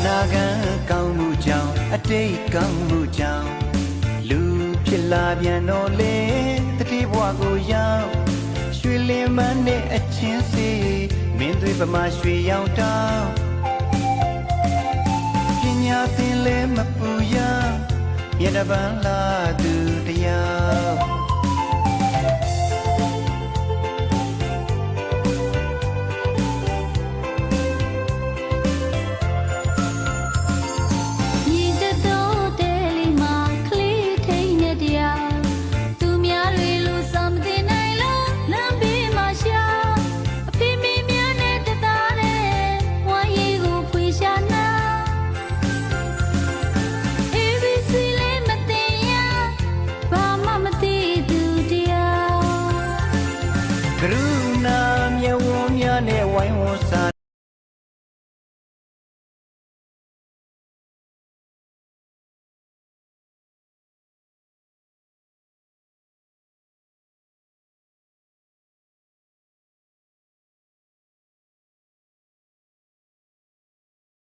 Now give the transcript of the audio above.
နာခံကောင်းမှုကြောင့်အတိတ်ကောင်းမှုကြောင့်လူဖြစ်လာပြန်တော့လေတတိဘဝကိုရောက်ရွှေလင်းမန်းနဲ့အချင်းစီမင်းတွေပမာရွှေရောင်တောင်းပညာသင်လဲမပူရမျက်နှာပန်းလာသူတရား